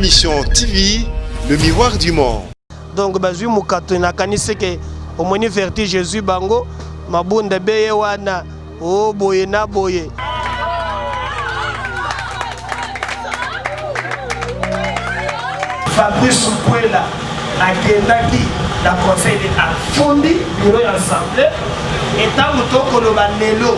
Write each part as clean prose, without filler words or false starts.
Ma mission TV, le miroir du monde. Donc bazui mukato na kanise ke omoni verti Jésus bango mabunda beye wana o boye na boye. Fabrice Pouela a qui la conseil de fondi bureau d'assemblée et tant que le banelo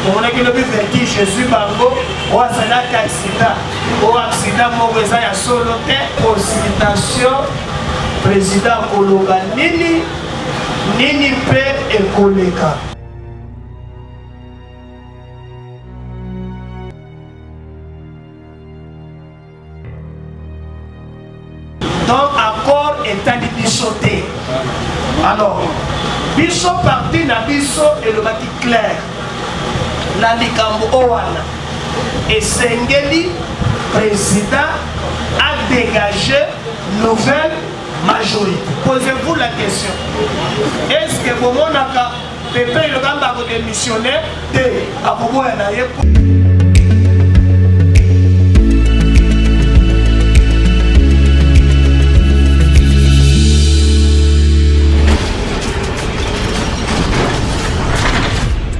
on a que le verti Jésus bango ou azala accident ou accident mauvaise ya solo te consultation président koloba nini pe ekoleka. Donc accord est à bisoté. Alors biso parti na biso et le bâti clair la likambo owana et sengeli président a dégagé nouvelle majorité. Posez-vous la question. Est-ce que vous avez pépé le gamba pour démissionner de Abobo Yanaye?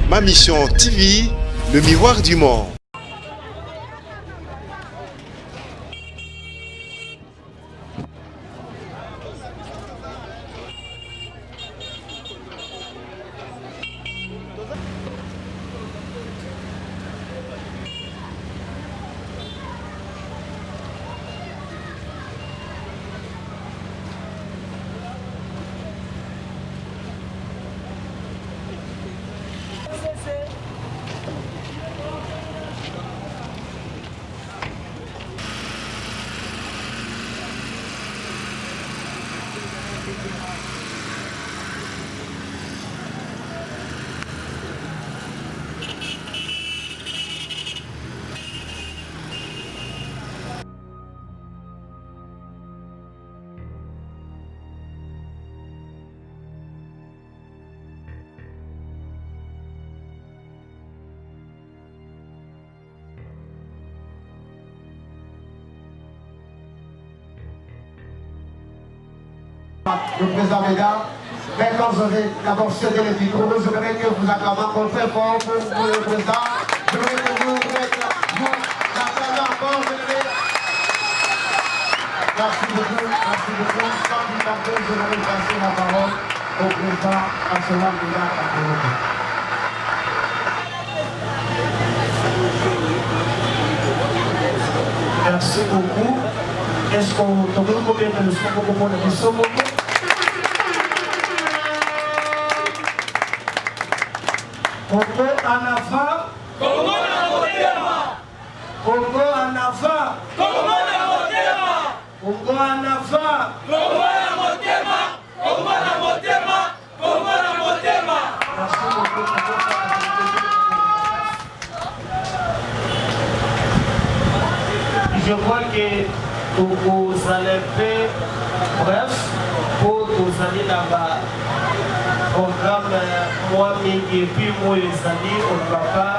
Ma mission TV, le miroir du monde. Le président mesdames, maintenant vous avez d'abord cédé les micros, je voudrais que vous acclamez encore très fort pour le président. Je voudrais que vous l'acclamez encore. Merci beaucoup, merci beaucoup. Sans plus tarder, je vais passer la parole au président national de la Cameroun. Merci beaucoup. Est-ce qu'on tombe combien de leçons pour comprendre les leçons? Congo en avant. Congo na motema. Congo en avant. Congo na motema. Congo en avant. Congo na motema. Congo na motema. Congo na motema. Merci beaucoup. Je crois que vous allez faire bref pour vous aller là-bas. Programme moi et puis moi les amis au papa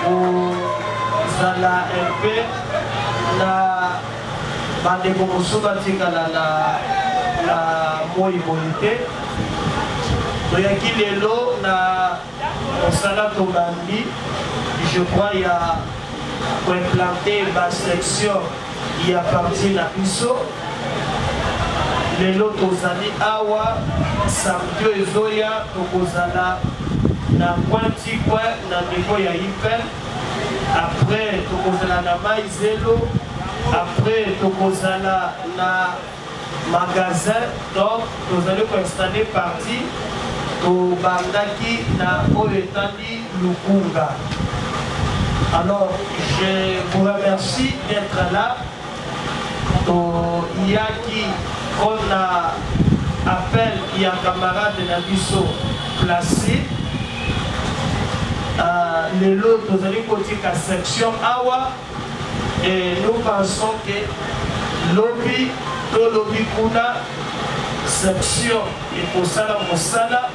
au Zala MP la bande comme la moi bonité donc il est là na au Sala Tobandi je crois il y a pour implanter ma section il y a parti la piso les lots aux amis awa samedi ezoya tokozala na pointi kwa na niveau ya hyper après tokozala na maizelo après tokozala na magasin donc nous allons installer partie to bandaki na oetandi Lukunga. Alors je vous remercie d'être là. Il y a qui on a appel, il y a un camarade de la Bisso placé. Les lots, nous allons continuer la section Awa. Et nous pensons que lobby, to lobby kuna, section et pour ça la Mosala,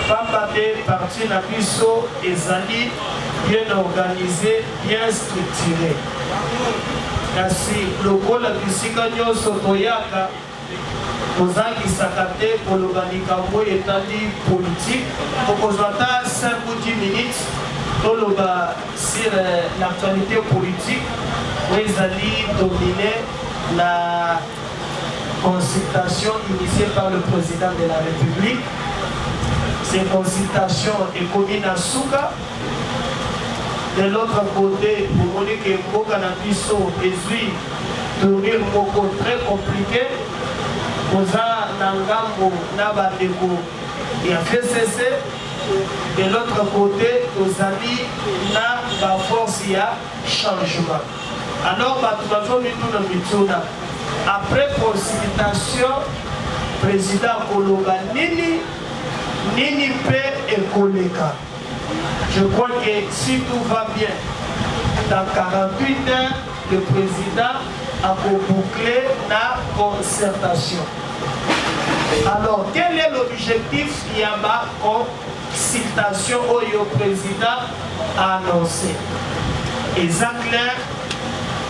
pas de partie la Bisso et Zali bien organisé, bien structuré. kasi lokola bisika nyonso toyaka kozangisaka te koloba likambo etali politique tokozwa ata 5 ou 10 minutes toloba sur l'actualité politique oyo ezali dominé la consultation initiée par le président de la République. Ces consultations est communes à Souka. De l'autre côté, pour montrer que Mboka na biso ezui tournure moko très compliqué. Koza nangambo na bandeko ya FCC. De l'autre côté, tozali na ba force ya changement. Alors, après consultation, président Kologa Nini Pe et Koleka. Je crois que si tout va bien, dans 48 heures, le président a bouclé la concertation. Alors, quel est l'objectif de la consultation que le président a annoncé? Et ça clair,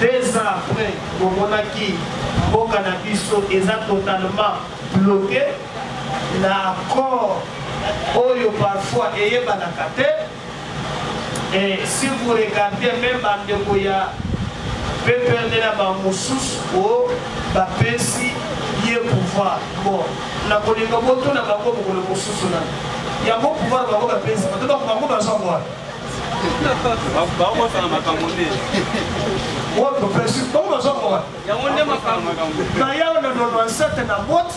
2 ans après, au Monaki, Mboka na biso est totalement bloqué. L'accord oyo parfois est banakate. Et si vous regardez même bandeko ya PPRD na ba mususu o ba pesi ye pouvoir. Bon, na kolinga boto na bango bokolo mususu na. Ya mo pouvoir bango ba pesi, to ba bango ba so moi. Bango fa makambo ne. What the person? Comment on s'en il y a un homme quand il y a un certain amount,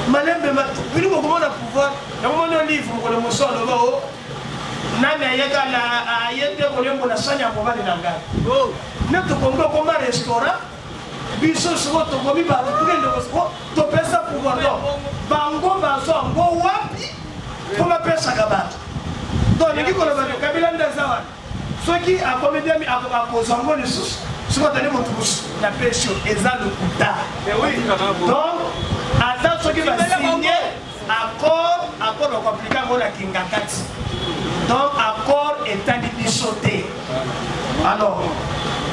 madame de mat, vous nous comment on a pouvoir, dans mon livre pour le mousson le haut, nana yaga la ayete pour le mon asanya pour aller dans la. Oh, notre Congo comme un restaurant, biso sur votre gomi par tout le monde, to pesa pouvoir donc, bango bazo bango wapi, pour ma pesa gabat. Donc les qui qu'on a vu Kabila Ndazawan. Ceux qui ont commis à cause de les sources, ce qu'on a donné votre bouche, la pêche, et ça le coûta. Donc, attends, ceux qui vont signer accord compliqué à la Kingakati. Donc, accord est un bichoté. Alors,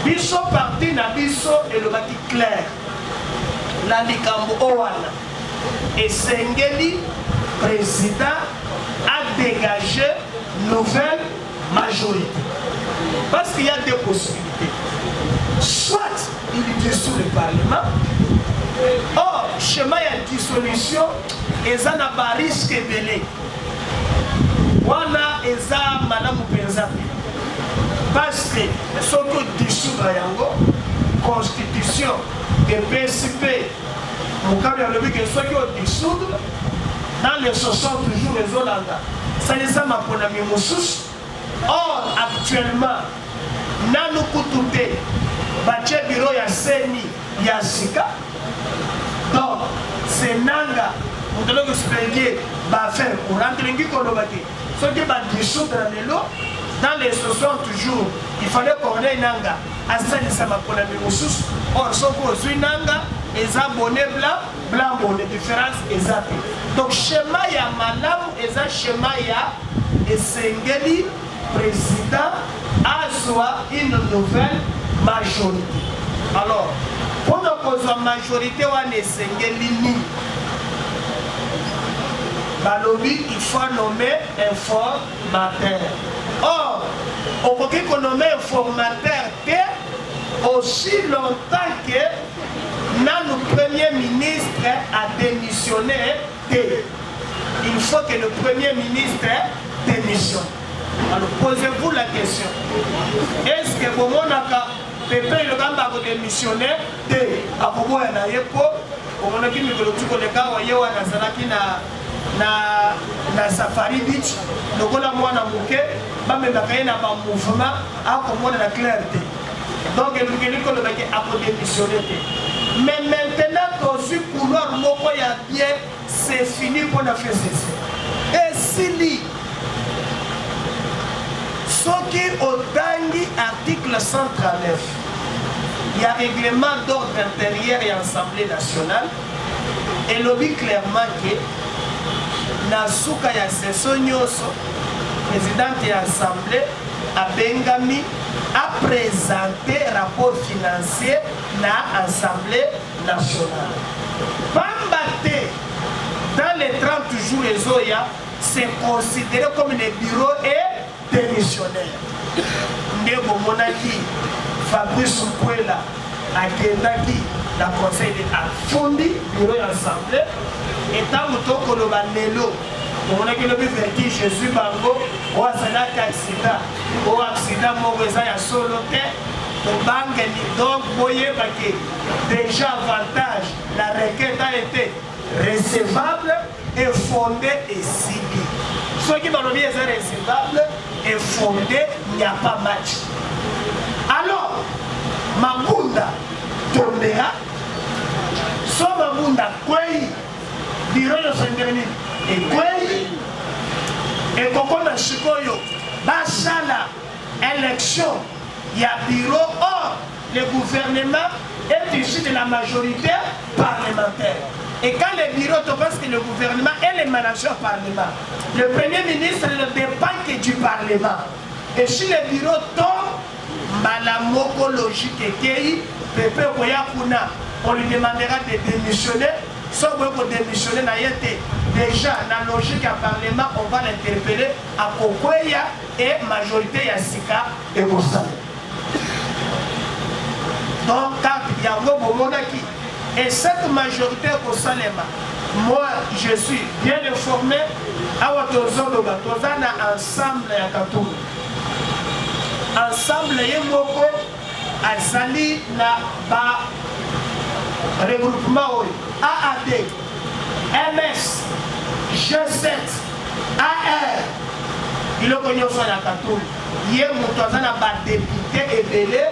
bicho parti na bicho et le bâti clair. La Likambo Owana et Sengeli, président, a dégagé nouvelle majorité. Parce qu'il y a 2 possibilités. Soit il dissout le Parlement, or, chemin de dissolution, et ça n'a pas risque belé. Voilà, et ça, madame Penzapi. Parce que, ce que dissout la constitution, et PSP, mon cas, il y a le but que ceux qui ont dissous, dans les 60 jours, les Hollandais, ça les a ma ami Moussous. Or, actuellement, Nanu Koutoute, Bache Biro ya Seni, Yasika. Donc, c'est Nanga, vous devez expliquer, va faire pour rentrer Kolobaki. Ce qui va dissoudre dans les 60 jours, il fallait qu'on ait Nanga. Asani Samakona Moussous. Or, ce qu'on a Nanga, les abonnés blanc, bonnet, différence exacte. Donc, schéma ya Malam, et ça, schéma ya Sengeli. Président a soit une nouvelle majorité. Alors, pour la majorité, on est Sengeli. Balobi, il faut nommer informateur. Or, on peut qu'on nomme informateur aussi longtemps que notre premier ministre a démissionné. Il faut que le premier ministre démissionne. Alors posez-vous la question. Est-ce que pour moi, Pépé le gamba a démissionné de Abobo et Nayepo, pour mon équipe de l'Otukoleka, Wayewa, Nazaraki, na Safari Beach, le Gola Moana Mouké, Bamé na mouvement, a comme la clarté. Donc, le Guélico le Baké a démissionné. Mais maintenant, dans ce couloir, Mokoya bien, c'est fini pour la faire cesser. Et si ce qui est au Tangi, article 139, il y a règlement d'ordre intérieur et Assemblée nationale, et l'objet clairement que Nasuka ya session nyoso, président de l'Assemblée, a Bengami, a présenté rapport financier na Assemblée nationale. Pambate, dans les 30 jours les Oya, c'est considéré comme le bureau est démissionnaire. Ndebo Monaki, Fabrice Mpuela, Akendaki, la conseil d'État, Fondi, bureau d'Assemblée, et tant que le Banelo, on a que le vertige Jésus Bango, ou Azana accident, ou accident mauvais à solo terre, au banque, donc, vous voyez que déjà avantage, la requête a été recevable et fondée et signée. Ceux qui m'ont dit est recevable et fondée, il n'y a pas match. Alors, Mabunda tombera, so Mabunda Kwei, bureau de Saint-Denis, et Kwei, et Kokona Chikoyo, Bashala, élection, il y a bureau, or, le gouvernement est issu de la majorité parlementaire. Et quand le bureau, tu penses que le gouvernement est le manager parlement, le premier ministre ne dépend que du parlement. Et si le bureau tombe, malamoko logique et Pepe Koyakuna, on lui demandera de démissionner. Sauf pour démissionner, déjà, dans la logique à parlement, on va l'interpeller à Kokoya et majorité Yassika et Boussane. Donc, quand il y a un monarchie, et cette majorité au Salema, moi je suis bien informé, à Watozoloba, Tozana ensemble à Katoum. Ensemble, il y a beaucoup à Sali, na ba regroupement AAD, MS, G7, AR, il y a connu sur la Katoum. Il y a un député et belé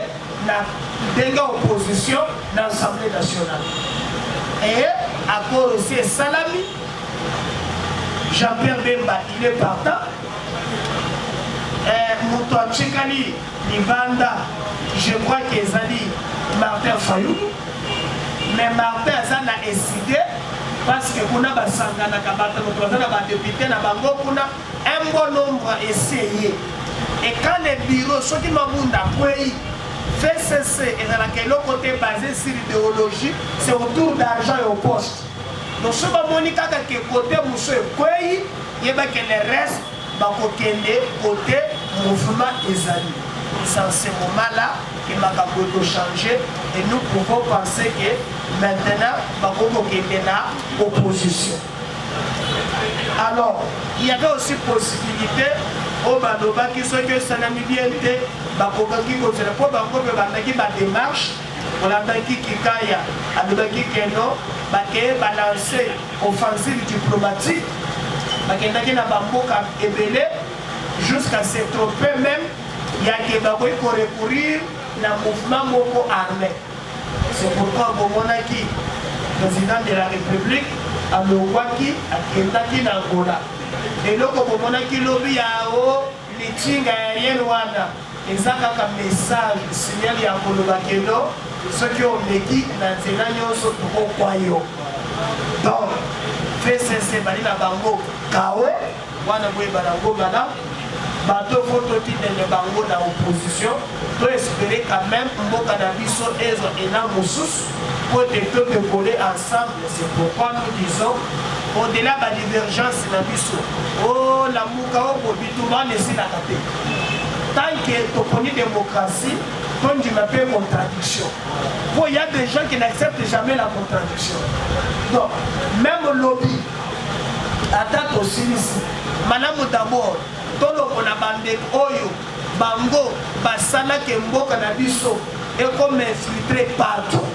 dans l'opposition dans l'Assemblée nationale. Et à cause aussi Salami, Jean-Pierre Bemba, il est partant. Moutoua Tchekali, Libanda, je crois qu'ils ont dit Martin Fayou. Mais Martin a décidé parce que nous avons des députés, nous avons un bon nombre essayé. Et quand les bureaux, ceux qui m'ont dit fait cesser et dans laquelle l'autre côté basé sur l'idéologie, c'est autour d'argent et au poste. Donc ce Monica qui est côté monsieur Kouei, il y a que le reste côté mouvement des amis. C'est en ce moment-là que Makaboto changer et nous pouvons penser que maintenant Makaboto est dans l'opposition. Alors, il y avait aussi possibilité au Badoba qui sont que ça n'a mis bien été, Bakoki continue pour Bakoki Bandaki ba démarche, on a Bandaki Kikaya, Adobaki Keno, Baké balancer offensive diplomatique, Bakendaki na Bamboka Ebele, jusqu'à se tromper même, il y a que Bakoki pour recourir dans le mouvement Moko armé. C'est pourquoi Bomonaki, président de la République, à Lowaki, à Kendaki Nangola. Et là, comme on a qui lobby à haut, les tigres aériens wana, et ça comme message, signal ya Kolobakeno, ceux qui ont l'équipe dans ces années sont pour Kwayo. Donc, fait cesser Balina Bango, Kao, wana Boy Bango Bana, bateau photo titre de Bango dans l'opposition, pour espérer quand même Mboka Nabiso et Namoussous pour des peuples coller ensemble. C'est pourquoi nous disons. Au-delà de la divergence, oh, la mouka au bituba laisser la tapée. Tant que tu connais la démocratie, comme tu m'appelles contradiction. Il y a des gens qui n'acceptent jamais la contradiction. Donc, même le lobby, attaque aussi ici. Madame d'abord, tout le monde a bandé Oyo, Bango, Basana, Kembo, Canabiso, et comme infiltré partout.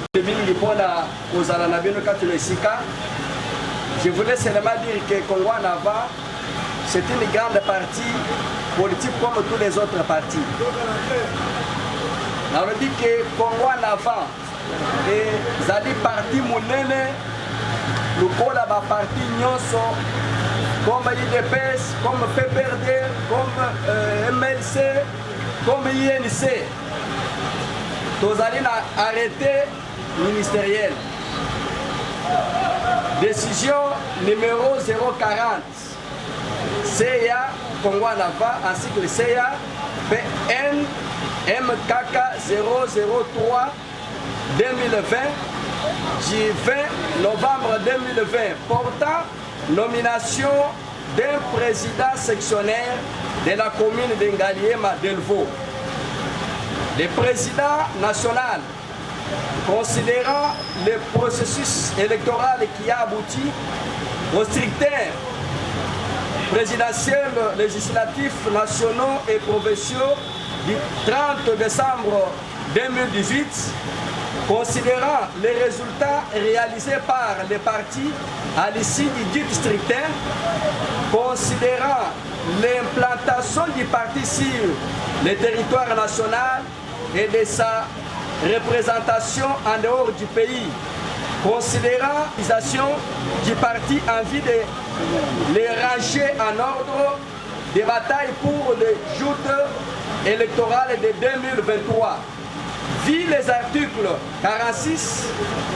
Je voulais seulement dire que Congo en avant, c'est une grande partie politique comme tous les autres partis. On veut dire que Congo en avant, et Zali parti Mounene, le Kola va parti Nyonso, comme IDPS, comme PPRD, comme MLC, comme INC. Tous allez arrêter ministériel. Décision numéro 040. CIA Congo en avant ainsi que le CIA PN MKK 003 2020 du 20 novembre 2020 portant nomination d'un président sectionnaire de la commune de Ngaliema Delvaux. Le président national, considérant le processus électoral qui a abouti au strictaire présidentiel, législatif, nationaux et provinciaux du 30 décembre 2018, considérant les résultats réalisés par les partis à l'issue du dit strictaire, considérant l'implantation du parti sur le territoire national et de sa représentation en dehors du pays, considérant l'utilisation du parti en vue de les ranger en ordre des batailles pour les joutes électorales de 2023. Vu les articles 46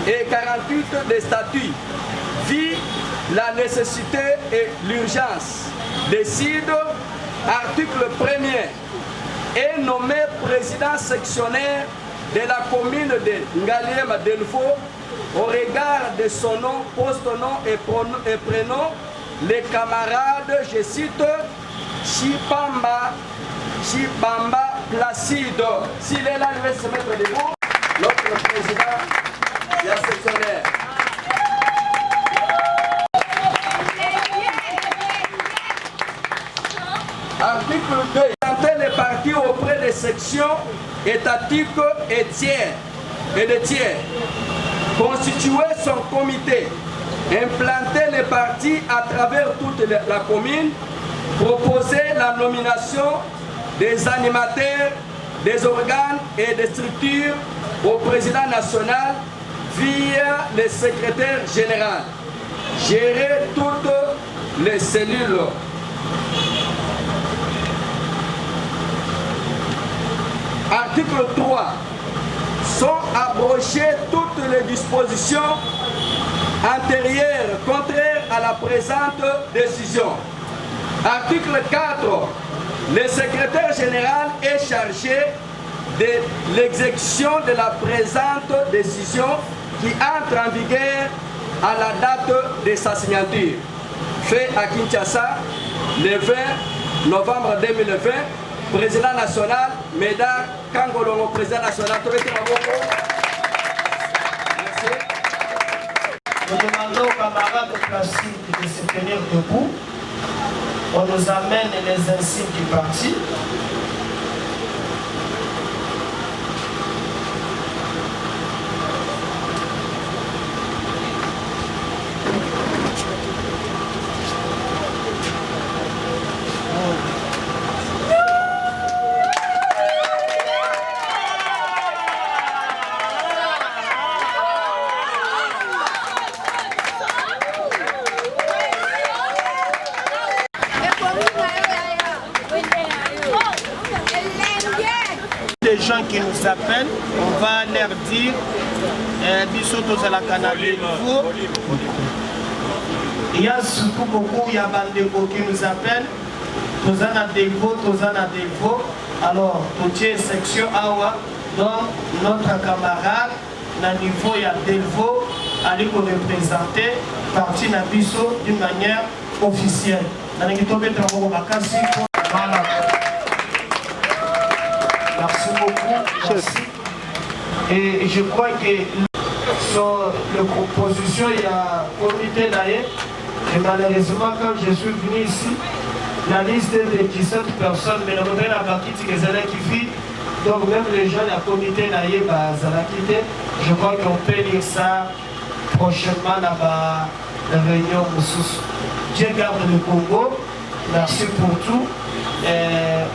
et 48 des statuts, vu la nécessité et l'urgence, décide, article 1er, est nommé président sectionnaire de la commune de Ngaliema Delvaux au regard de son nom, post-nom et prénom, les camarades, je cite, Chibamba Placide. S'il est là, il va se mettre debout, notre président de la sectionnaire. Article 2. Présenter les partis auprès des sections étatiques et de tiers. Constituer son comité. Implanter les partis à travers toute la commune. Proposer la nomination des animateurs, des organes et des structures au président national via le secrétaire général. Gérer toutes les cellules. Article 3. Sont abrogées toutes les dispositions antérieures contraires à la présente décision. Article 4. Le secrétaire général est chargé de l'exécution de la présente décision qui entre en vigueur à la date de sa signature. Fait à Kinshasa le 20 novembre 2020, président national, Médard Kangolongo, président national. Merci. Nous demandons aux camarades classiques de se tenir debout. On nous amène les insignes du parti. Les gens qui nous appellent, on va leur dire Bissoto c'est la canal de nouveau. Il y a surtout beaucoup, il y a Bandeko qui nous appellent. Tozana Delvaux, Tozana Delvaux. Alors, Totier section Awa, donc notre camarade, na niveau il y a Delvaux, allez pour représenter parti Nabiso d'une manière officielle. Merci beaucoup. Merci. Et je crois que sur la proposition, il y a un comité d'ailleurs. Et malheureusement, quand je suis venu ici, la liste est de 17 personnes, mais le modèle a parti de Zala qui vit. Donc même les gens, la comité d'ailleurs, Zala quitté. Je crois qu'on peut lire ça prochainement dans la réunion Moussous. Dieu garde le Congo. Merci pour tout.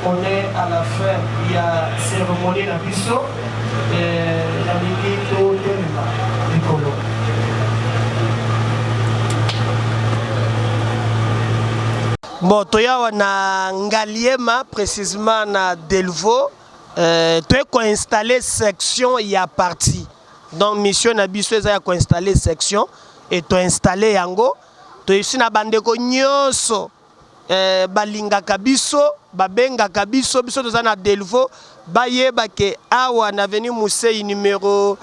On est à la fin, il y a cérémonie à Bisso et la minute de Nicolo. Bon, toya na Ngaliema, précisément na Delvaux, tu as installé section il y a parti. Donc mission na Bisso a installé section et tu as installé Yango. Tu es ici na Bandeko Nyoso. balingaka biso babengaka biso toza na Delvaux bayeba ke awa na avenue Musei numéro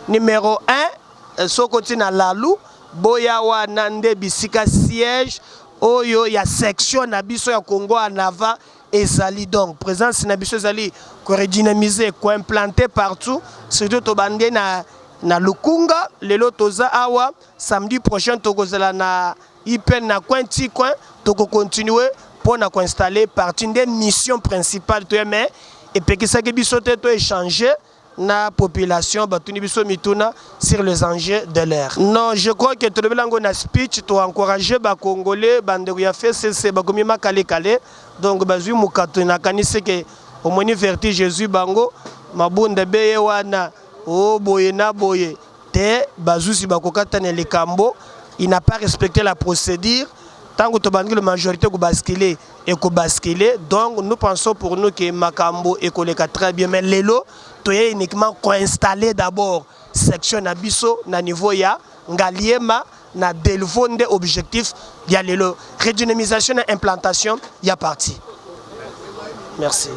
1 sokoti na Lalu boya wana nde bisika siège oyo ya section na biso ya Congo Anava ezali donc présence na biso ezali ko redynamiser ko implanter partout surtout to bande na Lukunga lelo toza awa samedi prochain tokozela na Ipen na coin toko continuer pour na installer partie des missions principales to mais et puis que ça que biso to échanger na population batuni biso mituna sur les enjeux de l'air. Non, je crois que tout le monde na speech to encourager ba congolais bande ya FCC ba komi makale kale donc bazui mukato na kanise que au moins verti Jésus bango mabunda beye wana o boye na boye te bazusi bakokata na likambo. Il n'a pas respecté la procédure. Tant que la majorité a basculé et a basculé, donc nous pensons pour nous que Makambo est très bien. Mais l'élo, tu es uniquement installé d'abord section Nabiso, na niveau ya Ngaliema, na Delvaux, objectif, il y a l'élo. Redynamisation et implantation, il y a parti. Merci.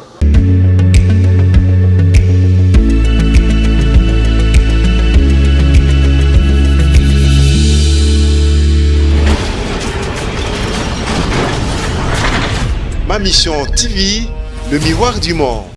Ma mission TV, le miroir du monde.